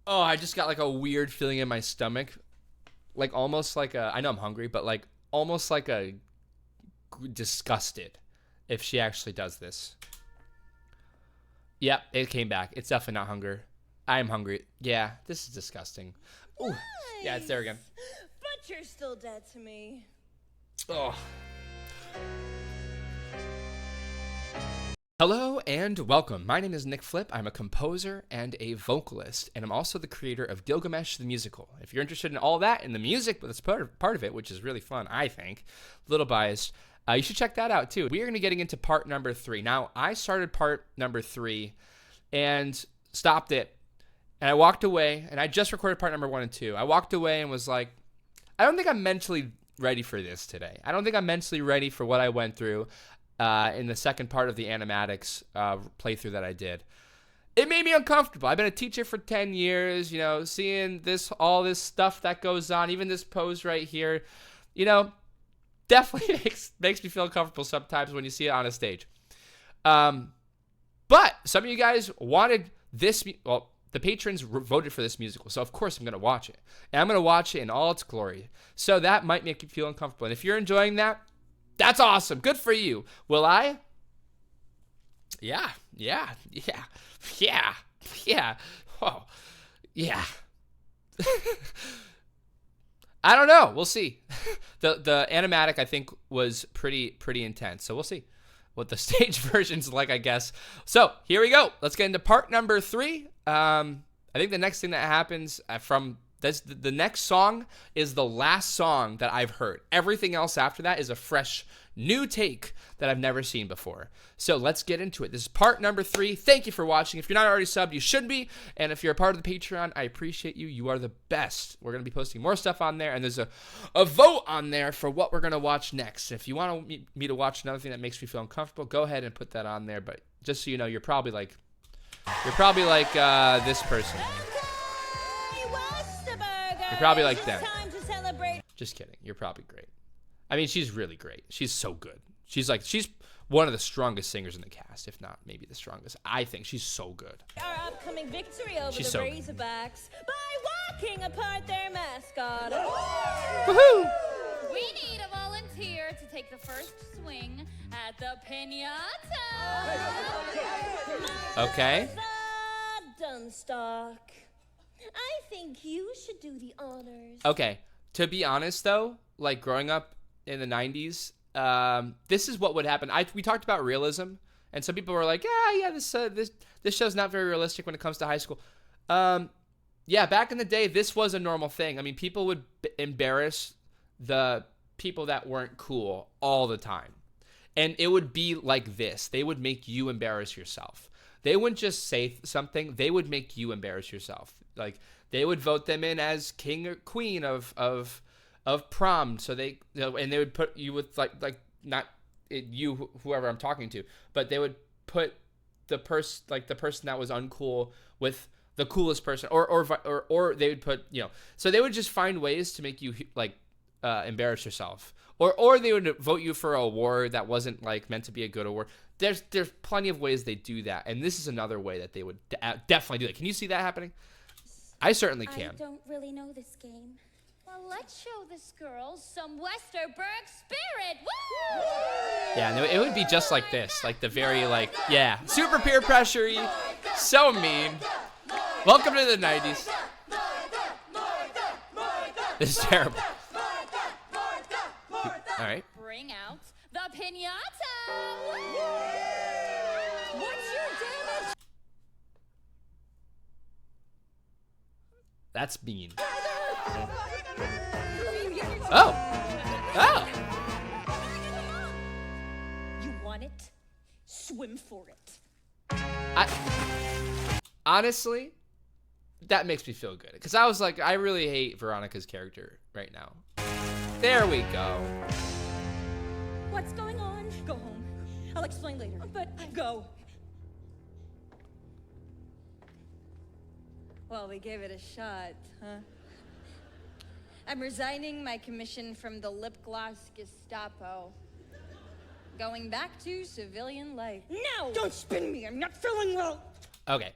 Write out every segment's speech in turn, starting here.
Oh, I just got like a weird feeling in my stomach. Like almost like a, I know I'm hungry, but like almost like a disgusted if she actually does this. Yep, it came back. It's definitely not hunger. I am hungry. Yeah, this is disgusting. Ooh, Nice. yeah, it's there again. But you're still dead to me. Oh. Hello and welcome. My name is Nick Flip. I'm a composer and a vocalist, and I'm also the creator of Gilgamesh the Musical. If you're interested in all that and the music, but that's part of it, which is really fun, I think, a little biased, you should check that out too. We are going to be getting into part number 3. Now, I started part number 3 and stopped it, and I walked away, and I just recorded part number 1 and 2. I walked away and was like, I don't think I'm mentally ready for this today. I don't think I'm mentally ready for what I went through in the second part of the animatics playthrough that I did. It made me uncomfortable. I've been a teacher for 10 years, you know, seeing all this stuff that goes on, even this pose right here, you know, definitely makes me feel uncomfortable sometimes when you see it on a stage. But some of you guys wanted this, well, the patrons voted for this musical, so of course I'm going to watch it. And I'm going to watch it in all its glory. So that might make you feel uncomfortable. And if you're enjoying that, that's awesome. Good for you. Will I? Yeah. Oh, yeah. I don't know. We'll see. The animatic, I think, was pretty intense. So we'll see what the stage version's like, I guess. So here we go. Let's get into part number 3. I think the next thing that happens from this, the next song is the last song that I've heard. Everything else after that is a fresh new take that I've never seen before. So let's get into it. This is part number 3. Thank you for watching. If you're not already subbed, you should be. And if you're a part of the Patreon, I appreciate you. You are the best. We're going to be posting more stuff on there. And there's a vote on there for what we're going to watch next. If you want me to watch another thing that makes me feel uncomfortable, go ahead and put that on there. But just so you know, you're probably like this person. You're probably like them. Just kidding. You're probably great. I mean, she's really great. She's so good. She's one of the strongest singers in the cast, if not maybe the strongest. I think she's so good. Our upcoming victory over She's the so Razorbacks by walking apart their mascot. Woohoo! We need a volunteer to take the first swing at the Pinata. Okay. Dunstock. I think you should do the honors. Okay. To be honest, though, like growing up in the 90s, this is what would happen. We talked about realism, and some people were like, yeah, this show's not very realistic when it comes to high school. Yeah, back in the day, this was a normal thing. I mean, people would embarrass the people that weren't cool all the time. And it would be like this. They would make you embarrass yourself. They wouldn't just say something. They would make you embarrass yourself. Like, they would vote them in as king or queen of prom. So they, you know, and they would put you with not you, whoever I'm talking to, but they would put the person that was uncool with the coolest person, or they would put, you know, so they would just find ways to make you embarrass yourself, or they would vote you for an award that wasn't like meant to be a good award. There's plenty of ways they do that, and this is another way that they would definitely do it. Can you see that happening? I certainly can. I don't really know this game. Well, let's show this girl some Westerberg spirit. Woo! Yeah, no, it would be just like this, like the very yeah, super peer pressure-y, so mean. Welcome to the 90s. This is terrible. All right. Bring out the Pinata. What's your damage? That's mean. Oh. You want it? Swim for it. Honestly, that makes me feel good. Because I was like, I really hate Veronica's character right now. There we go. What's going on? Go home. I'll explain later. But go. Well, we gave it a shot, huh? I'm resigning my commission from the lip gloss Gestapo. Going back to civilian life. No! Don't spin me! I'm not feeling well! Okay.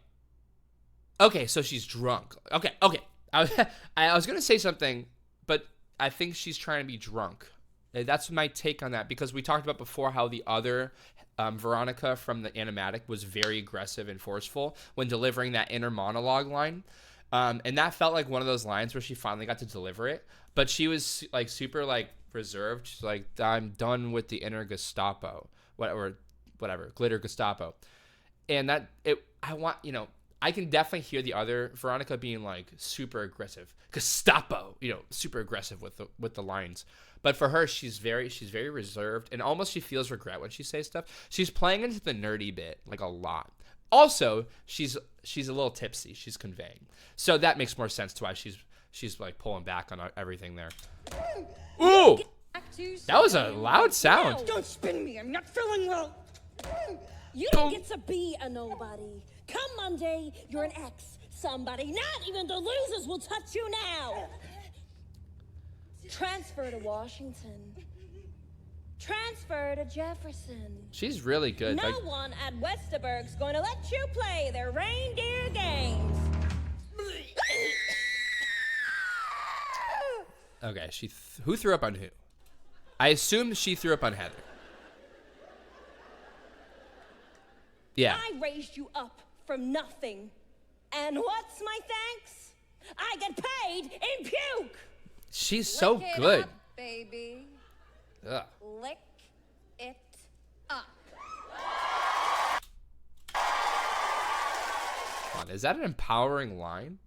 Okay, so she's drunk. Okay. I was gonna say something, but I think she's trying to be drunk. That's my take on that, because we talked about before how the other Veronica from the animatic was very aggressive and forceful when delivering that inner monologue line. And that felt like one of those lines where she finally got to deliver it, but she was like super like reserved. She's like, I'm done with the inner Gestapo, whatever, glitter Gestapo. And I can definitely hear the other Veronica being like super aggressive, Gestapo, super aggressive with the lines. But for her, she's very reserved, and almost she feels regret when she says stuff. She's playing into the nerdy bit like a lot. Also, she's a little tipsy. She's conveying, so that makes more sense to why she's like pulling back on everything there. Ooh, that was a loud sound. Don't spin me. I'm not feeling well. You don't get to be a nobody. Come Monday, you're an ex. Somebody. Not even the losers will touch you now. Transfer to Washington. Transfer to Jefferson. She's really good. No one at Westerberg's going to let you play their reindeer games. Okay, who threw up on who? I assume she threw up on Heather. Yeah. I raised you up from nothing. And what's my thanks? I get paid in puke. She's so Lick it good. up, baby. Ugh. Lick it up. Come on, is that an empowering line?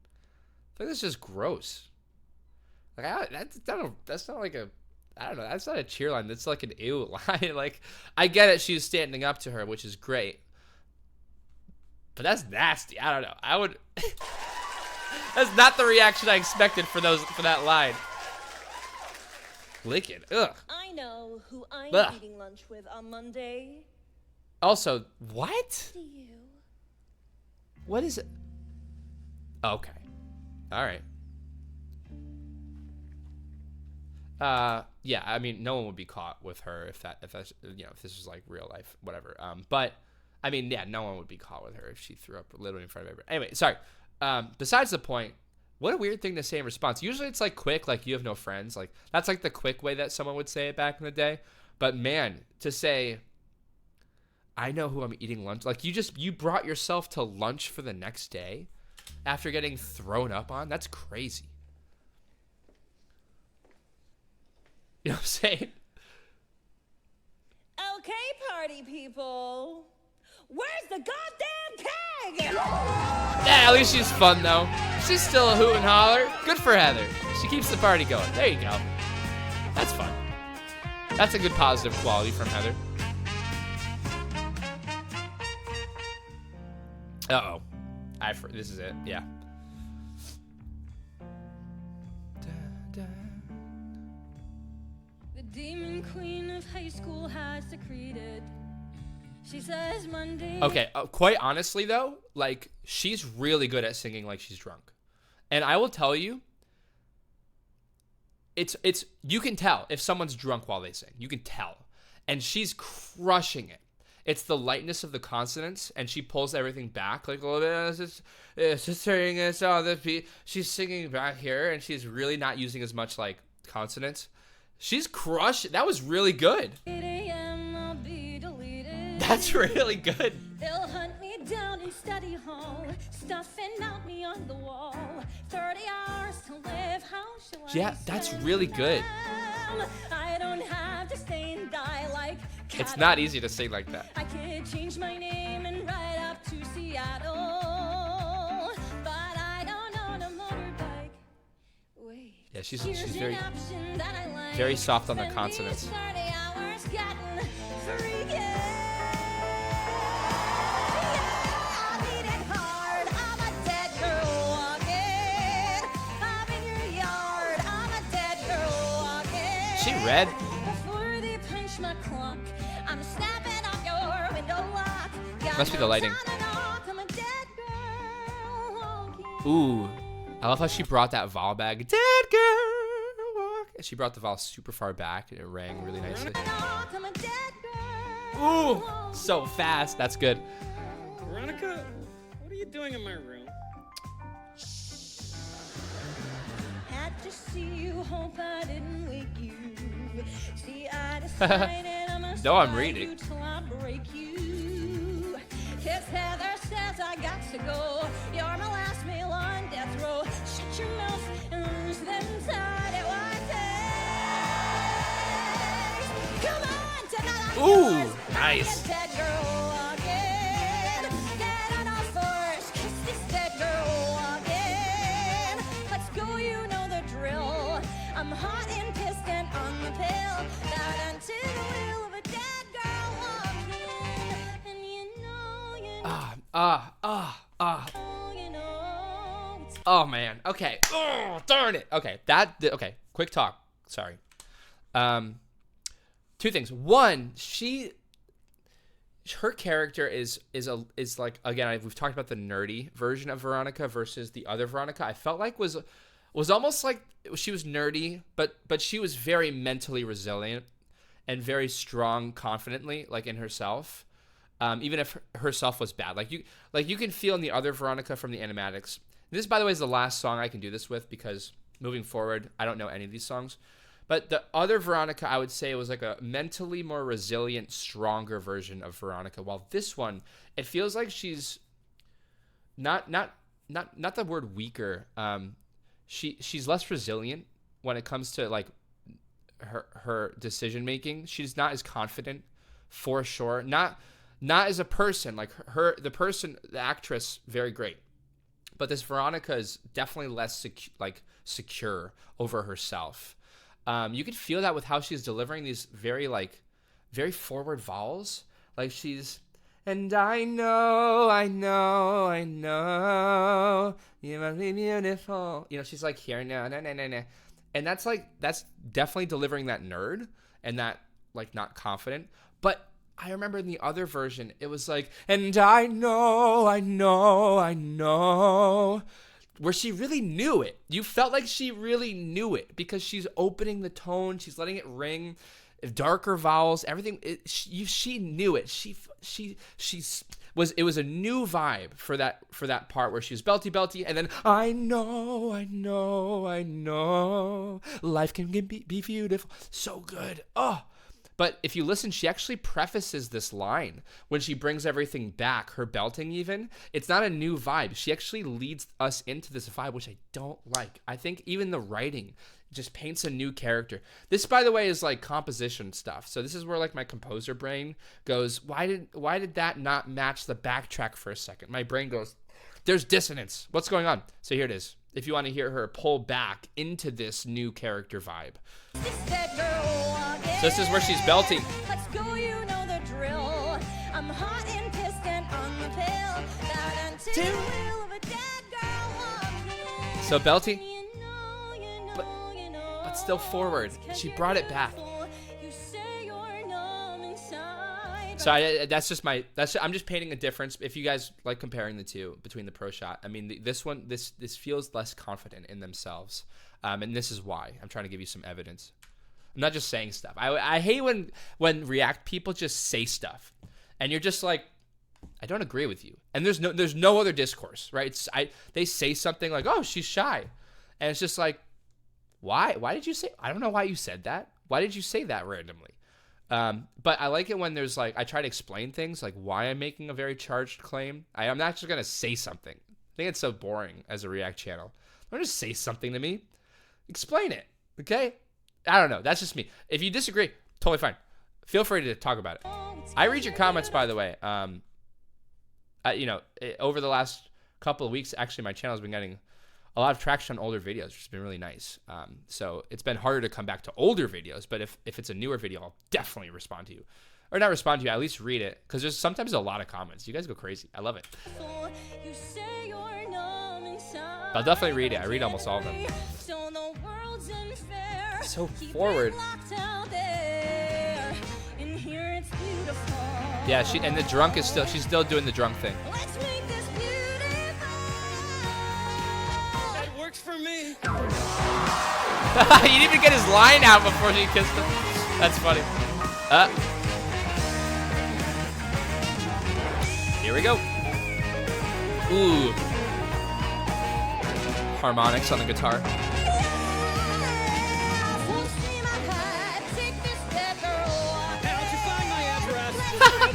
I think that's just gross. Like that's not like a, I don't know. That's not a cheer line. That's like an ew line. Like, I get it. She's standing up to her, which is great. But that's nasty. I don't know. I would. That's not the reaction I expected for that line. Lick it. Ugh. I know who I'm Ugh. eating lunch with on Monday. Also, what? Do you? What is it? Okay. All right. Yeah, I mean, no one would be caught with her if this was like real life, whatever. But I mean, yeah, no one would be caught with her if she threw up literally in front of everybody. Anyway, sorry. Besides the point, what a weird thing to say in response. Usually it's like quick, like you have no friends. Like that's like the quick way that someone would say it back in the day. But man, to say, I know who I'm eating lunch. Like you brought yourself to lunch for the next day after getting thrown up on. That's crazy. You know what I'm saying? Okay, party people. Where's the goddamn keg? Yeah, at least she's fun though. She's still a hoot and holler. Good for Heather. She keeps the party going. There you go. That's fun. That's a good positive quality from Heather. Uh-oh. This is it. Yeah. The demon queen of high school has secreted. She says Monday. Okay, quite honestly though, like she's really good at singing like she's drunk. And I will tell you, it's you can tell if someone's drunk while they sing. You can tell. And she's crushing it. It's the lightness of the consonants, and she pulls everything back like a little bit. She's singing back here, and she's really not using as much like consonants. She's crushed. That was really good. 8 a.m. I'll be deleted. That's really good. They'll hunt me down in study hall, stuffing out me on the wall. 30 hours to live. How shall I? Yeah, that's really good. I don't have to stay and die like. It's not easy to sing like that. I could change my name and ride up to Seattle, but I don't own a motorbike. Wait. Yeah, she's Here's very an option that I like. very soft on the Spend consonants. these 30 hours getting freaky. I need it hard. I'm a dead girl walking. I'm in your yard. I'm a dead girl walking. She read. Before they punch my clock, I'm snapping off your window lock. Got Must be the no lighting. time to knock. I'm a dead girl walking. Ooh, I love how she brought that vowel back. Dead girl walk. She brought the vowel super far back, and it rang really nicely. I'm a dead girl Ooh, walking. so fast. That's good. Veronica, what are you doing in my room? No, I'm reading. Kiss Heather says I got to go. You're my last meal on death row. Shut your mouth and lose them tight at one taste. Come on, tonight. Ooh, nice. Dead girl again. Get on all fours. Kiss this dead girl again. Let's go, you know the drill. I'm hot and pissed and on the pill. Down unto the wheel of a dead girl walking. And you know, you know, it's Oh man. Okay. Oh, darn it. Okay. Okay. Quick talk. Sorry. Two things. One, her character is like, again, we've talked about the nerdy version of Veronica versus the other Veronica. I felt like was almost like she was nerdy, but she was very mentally resilient and very strong, confidently, like in herself. Even if herself was bad, like you can feel in the other Veronica from the animatics. This, by the way, is the last song I can do this with because moving forward, I don't know any of these songs. But the other Veronica, I would say, was like a mentally more resilient, stronger version of Veronica. While this one, it feels like she's not the word weaker. She's less resilient when it comes to like her decision making. She's not as confident, for sure. Not as a person, like the actress, very great. But this Veronica is definitely less secure over herself. You could feel that with how she's delivering these very forward vowels. Like she's, and I know, you must be beautiful. You know, she's like here, no. And that's definitely delivering that nerd and that like not confident. But I remember in the other version, it was like, and I know, where she really knew it. You felt like she really knew it because she's opening the tone, she's letting it ring, darker vowels, everything. She knew it. It was a new vibe for that part where she was belty, and then I know, life can be beautiful, so good. Oh. But if you listen, she actually prefaces this line when she brings everything back, her belting even. It's not a new vibe. She actually leads us into this vibe, which I don't like. I think even the writing just paints a new character. This, by the way, is like composition stuff. So this is where like my composer brain goes, why did that not match the backtrack for a second? My brain goes, there's dissonance. What's going on? So here it is. If you want to hear her pull back into this new character vibe. So this is where she's belting. Let's go, you know the drill. I'm hot and pissed and on the pill. Down until the wheel of a dead girl walking. So belting, but still forward. She brought it back. So I'm just painting a difference. If you guys like comparing the two between the pro shot, I mean, this feels less confident in themselves. And this is why I'm trying to give you some evidence. I'm not just saying stuff. I hate when React people just say stuff and you're just like, I don't agree with you. And there's no other discourse, right? They say something like, oh, she's shy. And it's just like, why? Why did you say, I don't know why you said that. Why did you say that randomly? But I like it when there's like, I try to explain things like why I'm making a very charged claim. I'm not just going to say something. I think it's so boring as a React channel. Don't just say something to me. Explain it. Okay? I don't know. That's just me. If you disagree, totally fine. Feel free to talk about it. I read your comments, by the way. Over the last couple of weeks, actually, my channel has been getting a lot of traction on older videos, which has been really nice. So it's been harder to come back to older videos, but if it's a newer video, I'll definitely respond to you. Or not respond to you, at least read it, because there's sometimes a lot of comments. You guys go crazy. I love it. I'll definitely read it. I read almost all of them. So forward. Yeah, the drunk is she's still doing the drunk thing. That works for me. He didn't even get his line out before she kissed him. That's funny. Here we go. Ooh. Harmonics on the guitar.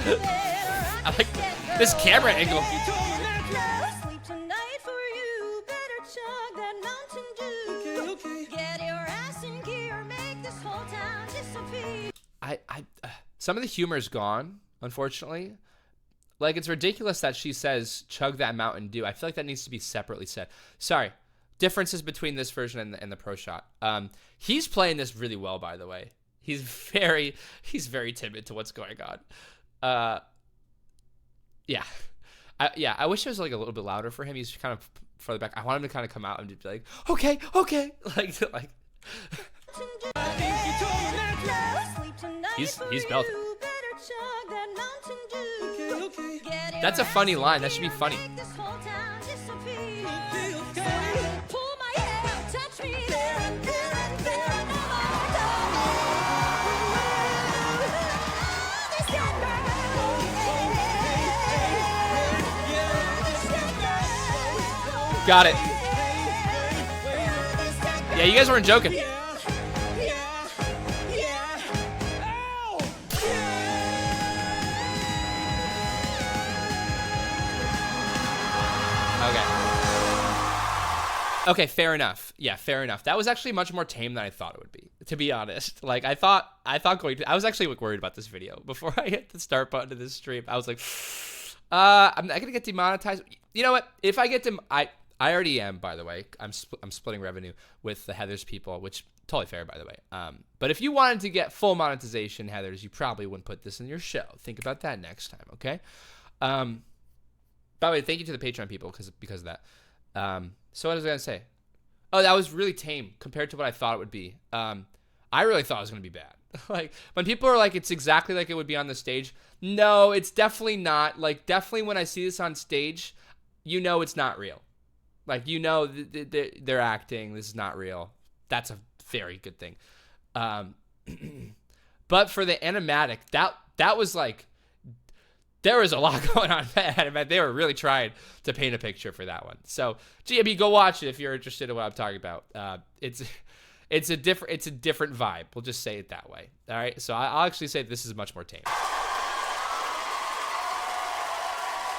I like this camera angle. Sleep tonight for you. Better chug that Mountain Dew. Okay. Get your ass in gear. Make this whole town disappear. Some of the humor's gone, unfortunately. Like, it's ridiculous that she says chug that Mountain Dew. I feel like that needs to be separately said. Sorry. Differences between this version and the pro shot. He's playing this really well, by the way. He's very timid to what's going on. Yeah. I wish it was like a little bit louder for him. He's kind of further back. I want him to kind of come out and just be like, okay. like He's belting. That's a funny line. That should be funny. Got it. Yeah, you guys weren't joking. Okay, fair enough. Yeah, fair enough. That was actually much more tame than I thought it would be, to be honest. Like, I was actually worried about this video before I hit the start button of this stream. I was like, I'm not gonna get demonetized. You know what? If I get I already am, by the way. I'm splitting revenue with the Heathers people, which totally fair, by the way. But if you wanted to get full monetization, Heathers, you probably wouldn't put this in your show. Think about that next time, okay? By the way, thank you to the Patreon people because of that. So what was I gonna say? Oh, that was really tame compared to what I thought it would be. I really thought it was gonna be bad. Like, when people are like, it's exactly like it would be on the stage. No, it's definitely not. Like, definitely when I see this on stage, you know it's not real. Like, you know they're acting. This is not real. That's a very good thing. But for the animatic, that was like, there was a lot going on. They were really trying to paint a picture for that one. So, GMB, go watch it if you're interested in what I'm talking about. It's a different vibe. We'll just say it that way. All right. So I'll actually say this is much more tame.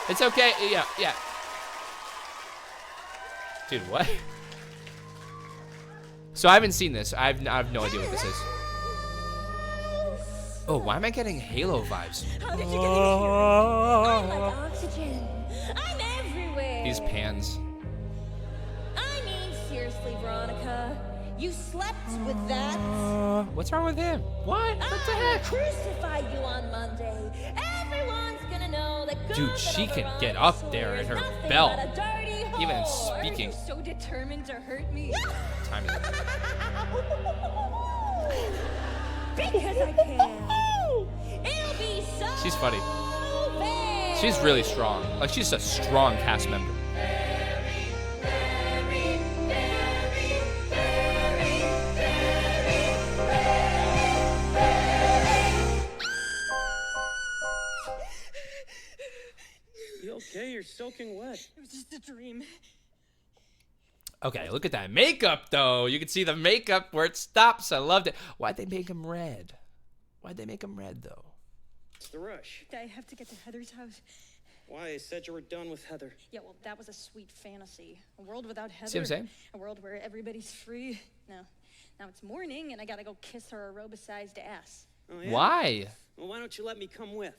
It's okay. Yeah. Dude, what? So I haven't seen this. I have no idea what this is. Oh, why am I getting Halo vibes? How did you get in here? I'm like oxygen. I'm everywhere. These pans. I mean, seriously, Veronica. You slept with that? What's wrong with him? What? What the heck? Crucify you on Monday. Everyone's gonna know that. Dude, she can get up there in her belt. Even speaking. You're so determined to hurt me. Time is up. Because I can. It'll be so. She's funny. Bad. She's really strong. Like, she's a strong cast member. You okay? You're soaking wet. It was just a dream. Okay, look at that makeup, though. You can see the makeup where it stops. I loved it. Why'd they make him red? Why'd they make him red, though? It's the rush. I have to get to Heather's house. Why? I said you were done with Heather. Yeah, well, that was a sweet fantasy. A world without Heather. See what I'm saying? A world where everybody's free. Now it's morning, and I gotta go kiss her aerobicized ass. Oh, yeah? Why? Well, why don't you let me come with?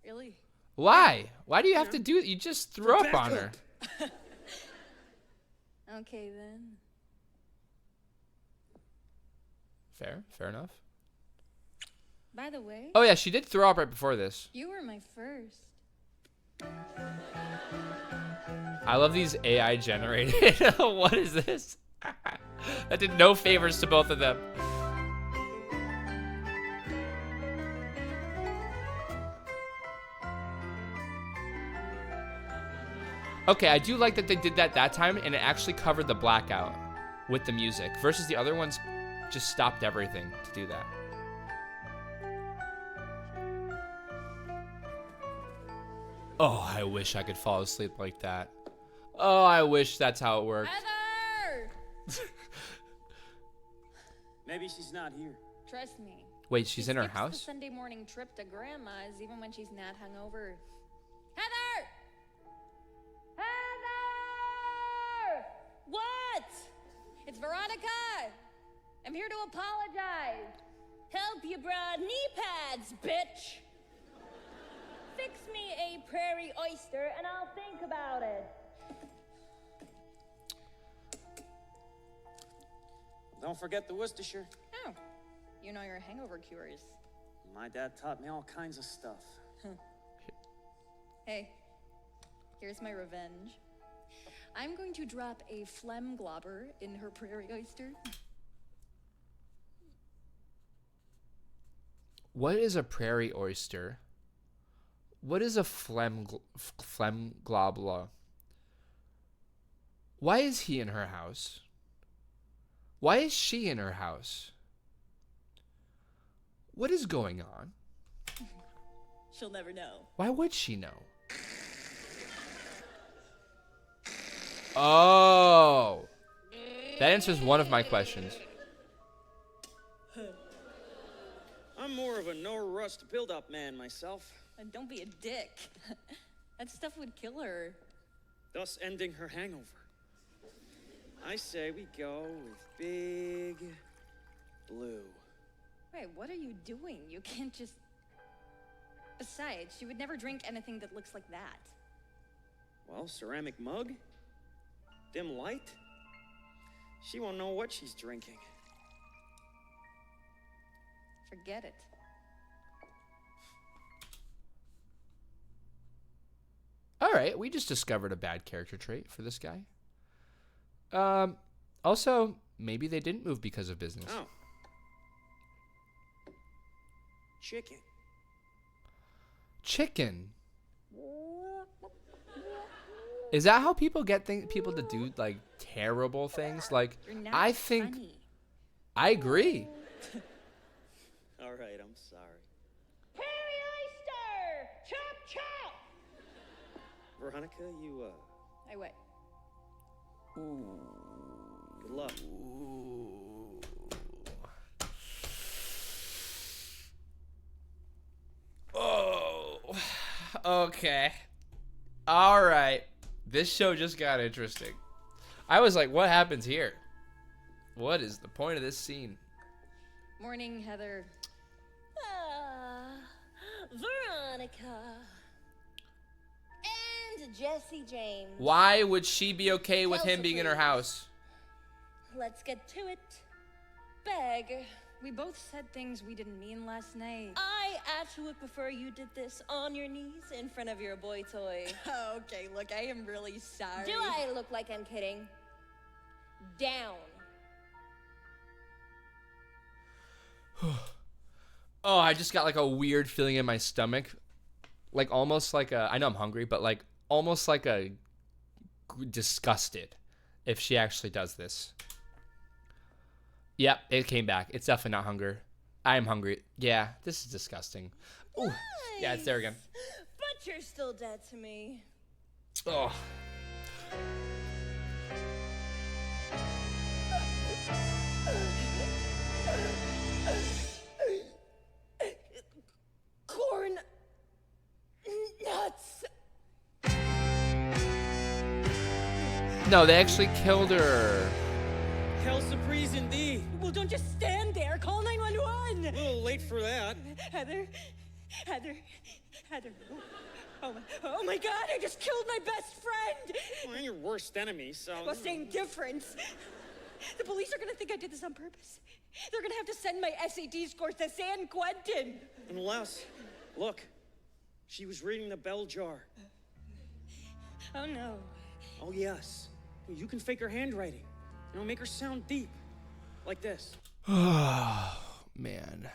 Really? Why? Why do you have to do it? You just threw up Back on her. Okay, then. Fair enough. By the way, Oh, yeah, she did throw up right before this. you were my first. I love these AI generated. What is this? That did no favors to both of them. Okay, I do like that they did that time, and it actually covered the blackout with the music, versus the other ones just stopped everything to do that. Oh, I wish I could fall asleep like that. Oh, I wish that's how it worked. Heather! Maybe she's not here. Trust me, Wait, she's She in her skips house? the Sunday morning trip to Grandma's even when she's not hungover. Heather! Heather! What? It's Veronica! I'm here to apologize. Help you brought knee pads, bitch. Fix me a prairie oyster and I'll think about it. Don't forget the Worcestershire. Oh, you know your hangover cures. My dad taught me all kinds of stuff. Hey, here's my revenge. I'm going to drop a phlegm globber in her prairie oyster. What is a prairie oyster? What is a phlegm globula? Why is he in her house? Why is she in her house? What is going on? She'll never know. Why would she know? Oh. That answers one of my questions. I'm more of a no rust build up man myself, And don't be a dick. That stuff would kill her. thus ending her hangover. I say we go with Big Blue. Wait, what are you doing? You can't just... Besides, she would never drink anything that looks like that. Well, ceramic mug? Dim light? She won't know what she's drinking. Forget it. All right, we just discovered a bad character trait for this guy. Also, maybe they didn't move because of business. Oh. Chicken. Chicken. Is that how people get people to do like terrible things? Like, You're not I think funny. I agree. All right, I'm sorry. Prairie oyster! Chop, chop! Veronica, you, I wait. good luck. Oh, okay. All right. This show just got interesting. I was like, what happens here? What is the point of this scene? Morning, Heather. Ah, Veronica. And Jesse James. Why would she be okay with him being in her house? Let's get to it. Beg. We both said things we didn't mean last night. I actually would prefer you did this on your knees in front of your boy toy. Okay, look, I am really sorry. Do I look like I'm kidding? Down. Oh, I just got like a weird feeling in my stomach. Like almost like I know I'm hungry, but like almost like a disgusted if she actually does this. Yep, it came back. It's definitely not hunger. I am hungry. Yeah, this is disgusting. Ooh, yeah, it's there again. But you're still dead to me. Oh. Corn nuts. No, they actually killed her. Hell surprise indeed. Well, don't just stand there. Call 911. A little late for that. Heather. Oh my God! I just killed my best friend. Well, I'm your worst enemy, so... Well, same difference. The police are gonna think I did this on purpose. They're gonna have to send my SAT scores to San Quentin. Unless... Look. She was reading the bell jar. Oh no. Oh, yes. You can fake her handwriting. You know, make her sound deep. Like this. Oh, man.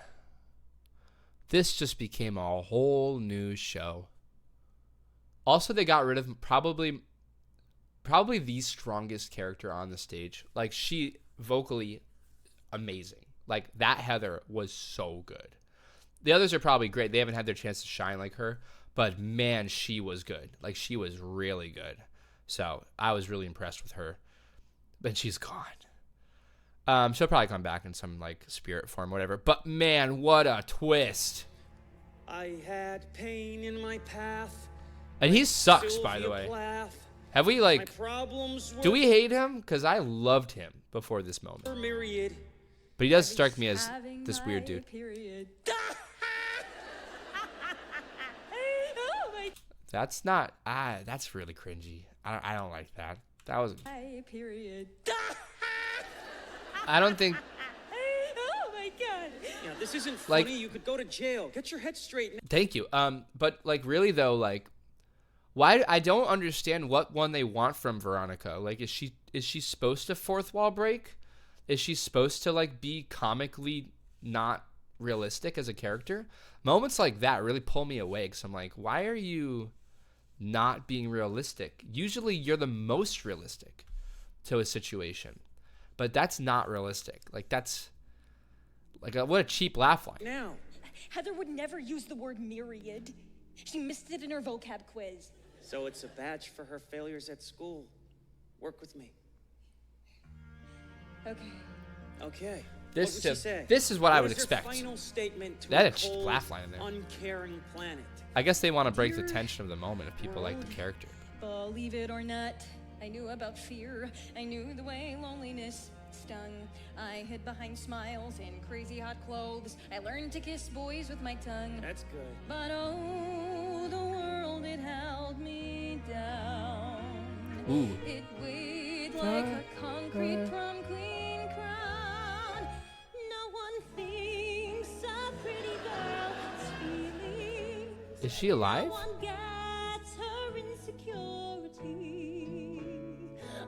This just became a whole new show. Also, they got rid of probably the strongest character on the stage. Like, she vocally amazing. Like, that Heather was so good. The others are probably great. They haven't had their chance to shine like her. But, man, she was good. Like, she was really good. So, I was really impressed with her. But she's gone. She'll probably come back in some like spirit form, whatever. But man, what a twist! I had pain in my path. And he sucks, by the way. Have we like? Do we hate him? Because I loved him before this moment. Myriad. But he does strike me as this weird dude. That's not. That's really cringy. I don't like that. That was. I don't think. Oh my god. Yeah, this isn't Like- funny. You could go to jail. Get your head straight. Thank you. But like really though, like, why? I don't understand what one they want from Veronica. Like, is she supposed to fourth wall break? Is she supposed to like be comically not realistic as a character? Moments like that really pull me away because I'm like, why are you not being realistic? Usually you're the most realistic to a situation, but that's not realistic. Like that's like what a cheap laugh line. Now. Heather would never use the word myriad. She missed it in her vocab quiz. So it's a badge for her failures at school. Work with me. Okay. Okay. This What would she say? this is what I would is her expect. Final statement to That a a cheap cold, laugh line in there. uncaring planet. I guess they want to break the tension of the moment if people like the character. Believe it or not, I knew about fear. I knew the way loneliness stung. I hid behind smiles in crazy hot clothes. I learned to kiss boys with my tongue. That's good. But oh, the world, it held me down. Ooh. It weighed like a concrete prom queen crown. No one thinks a pretty girl has feelings. Is she alive? No one gets her insecurity.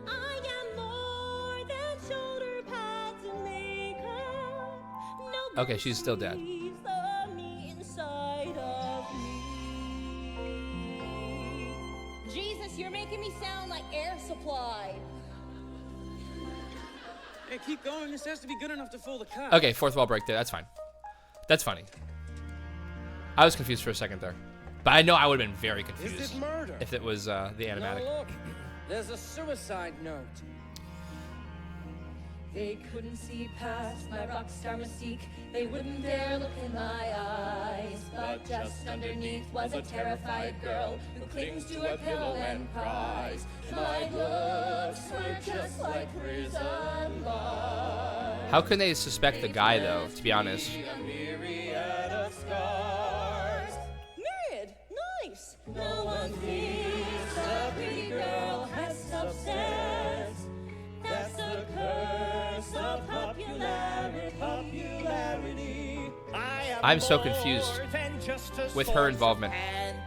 I am more than shoulder pads and makeup. Nobody Okay, she's still dead. sees the me inside of me. Jesus, you're making me sound like Air Supply. Hey, keep going. This has to be good enough to fool the cops. Okay, fourth wall break there. That's fine. That's funny. I was confused for a second there, but I know I would have been very Is confused it murder? if it was the animatic. No, look. There's a suicide note. They couldn't see past my rock star mystique. They wouldn't dare look in my eyes. But just underneath was a terrified girl who clings to her pillow and cries. My looks were just like prison bars. How can they suspect the guy though? To be honest, A myriad of scars. Myriad, nice. No one thinks a pretty girl has substance. That's the curse of popularity. I'm so confused with her involvement.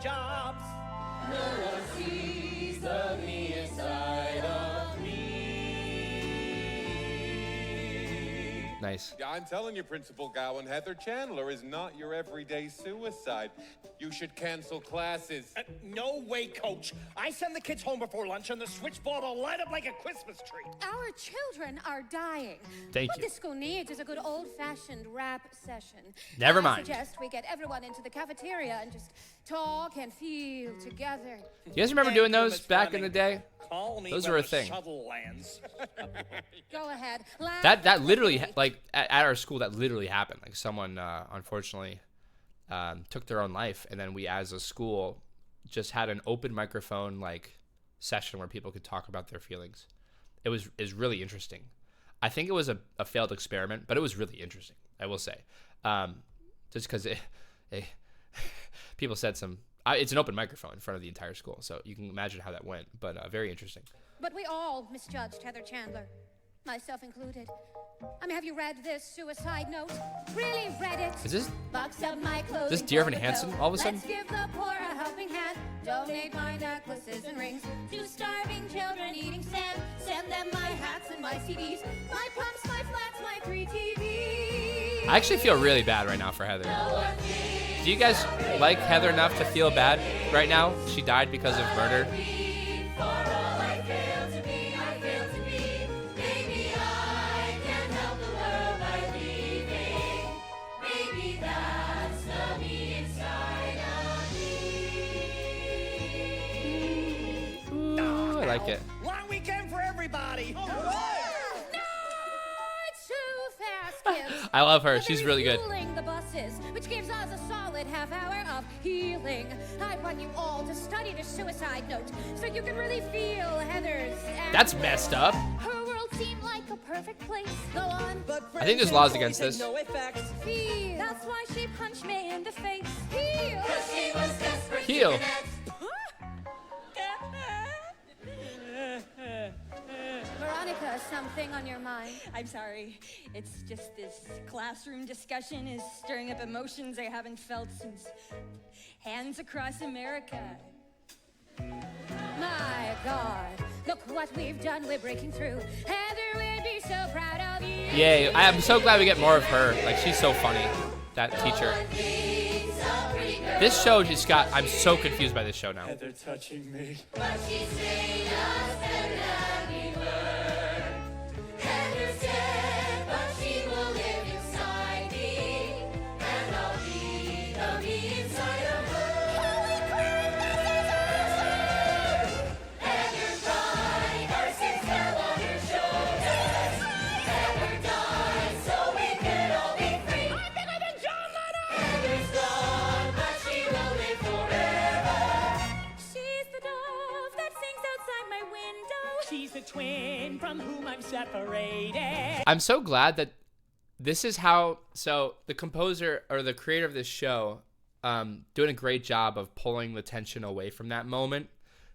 No one sees the me inside of me. Nice. Yeah, I'm telling you, Principal Gowan, Heather Chandler is not your everyday suicide. You should cancel classes. No way, Coach. I send the kids home before lunch and the switchboard will light up like a Christmas tree. Our children are dying. Thank What you. this school needs is a good old-fashioned rap session. Never I mind. suggest we get everyone into the cafeteria and just talk and feel together. You guys remember doing those back in the day? Call me Those when were a the thing. shuttle lands. Go ahead. Laugh That with literally me. like at our school that literally happened. Like someone unfortunately took their own life, and then we as a school just had an open microphone like session where people could talk about their feelings. It was really interesting. I think it was a failed experiment, but it was really interesting, I will say. Just because people said some. It's an open microphone in front of the entire school, so you can imagine how that went. But very interesting. But we all misjudged Heather Chandler, myself included. I mean, have you read this suicide note? Really read it? Is this? Box up my clothing. Is this Dear for Evan the Hansen dough. all of a sudden? Let's give the poor a helping hand. Donate my necklaces and rings to starving children eating sand. Send them my hats and my CDs, my pumps, my flats, my 3 TVs. I actually feel really bad right now for Heather. Do you guys like Heather enough to feel bad right now? She died because of murder. For all I failed to be, I failed to be. Maybe I can help the world by leaving. Maybe that's the me inside of me. Ooh, I like it. Long weekend for everybody. No, it's gives. I love her. We're She's really good. refueling the buses, which gives us a solid half hour of healing. I want you all to study the suicide note so you can really feel Heather's. That's messed up. Her world seemed like a perfect place. Go on. I think there's laws against this. No effects. Feel. That's why she punched me in the face. Feel. She was desperate. Heal. Veronica, something on your mind? I'm sorry. It's just this classroom discussion is stirring up emotions I haven't felt since Hands Across America. My God, look what we've done. We're breaking through. Heather, we'd be so proud of you. Yay. I am so glad we get more of her. Like, she's so funny. That teacher. This show just got... I'm so confused by this show now. They're touching me. But she's made us better than we were. Heather's dead, but she will live inside me. And I'll be the me inside of her. Holy crap, this is awesome! Heather cried, our sins fell on her shoulders. Heather died so we could all be free. I'm bigger than John Lennon! Heather's gone, but she will live forever. She's the dove that sings outside my window. She's the twin from whom I'm separated. I'm so glad that this is how... So, the composer or the creator of this show doing a great job of pulling the tension away from that moment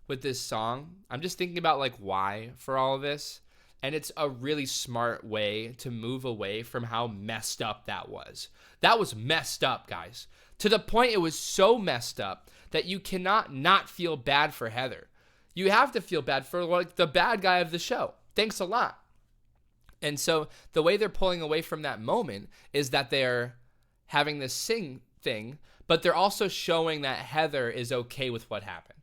with this song. I'm just thinking about, like, why for all of this. And it's a really smart way to move away from how messed up that was. That was messed up, guys. To the point it was so messed up that you cannot not feel bad for Heather. You have to feel bad for, like, the bad guy of the show. Thanks a lot. And so the way they're pulling away from that moment is that they're having this sing thing, but they're also showing that Heather is okay with what happened.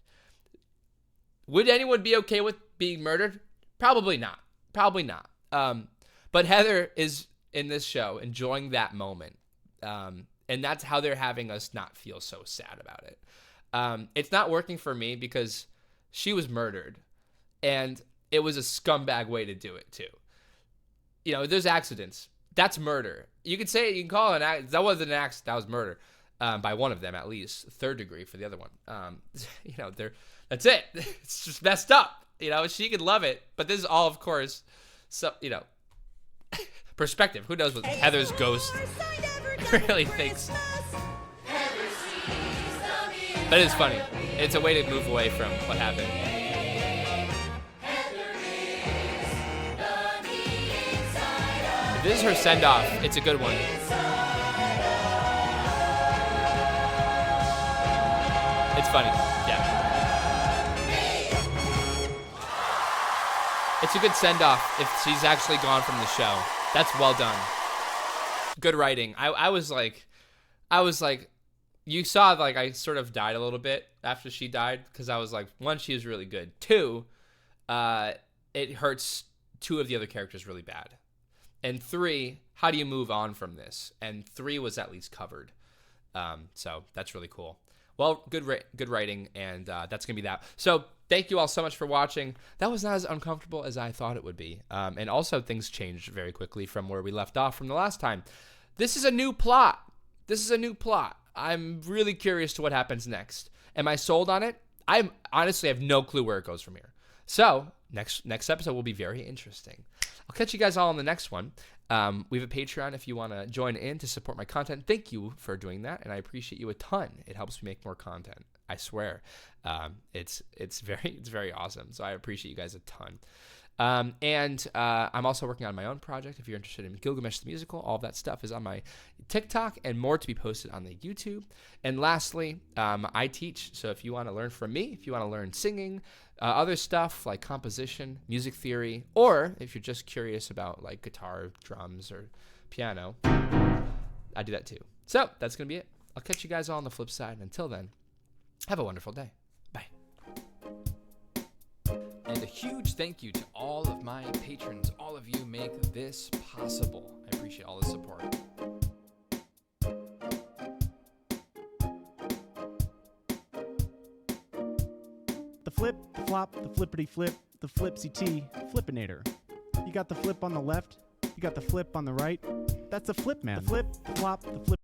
Would anyone be okay with being murdered? Probably not. Probably not. But Heather is, in this show, enjoying that moment. And that's how they're having us not feel so sad about it. It's not working for me because she was murdered. And it was a scumbag way to do it, too. You know, there's accidents. That's murder. You could say, you can call it an accident. That wasn't an accident. That was murder. By one of them, at least. Third degree for the other one. You know, that's it. It's just messed up. You know, she could love it. But this is all, of course, so, you know, perspective. Who knows what Heather's ghost really thinks. But it's funny. It's a way to move away from what happened. If this is her send-off, it's a good one. It's funny. Yeah. It's a good send-off if she's actually gone from the show. That's well done. Good writing. I was like, you saw, like, I sort of died a little bit after she died because I was like, one, she was really good. Two, it hurts two of the other characters really bad. And three, how do you move on from this? And three was at least covered. So that's really cool. Well, good writing, and that's going to be that. So thank you all so much for watching. That was not as uncomfortable as I thought it would be. And also, things changed very quickly from where we left off from the last time. This is a new plot. I'm really curious to what happens next. Am I sold on it? I honestly have no clue where it goes from here. So next episode will be very interesting. I'll catch you guys all on the next one. We have a Patreon if you want to join in to support my content. Thank you for doing that, and I appreciate you a ton. It helps me make more content. I swear. It's very awesome. So I appreciate you guys a ton. And I'm also working on my own project. If you're interested in Gilgamesh the Musical, all of that stuff is on my TikTok and more to be posted on the YouTube. And lastly, I teach. So if you want to learn from me, if you want to learn singing, other stuff like composition, music theory, or if you're just curious about like guitar, drums, or piano, I do that too. So that's going to be it. I'll catch you guys all on the flip side. Until then, have a wonderful day. Bye. And a huge thank you to all of my patrons. All of you make this possible. I appreciate all the support. The flip, the flop, the flippity flip, the flipsy T, Flippinator. You got the flip on the left, you got the flip on the right. That's a flip, man. The flip, the flop, the flip.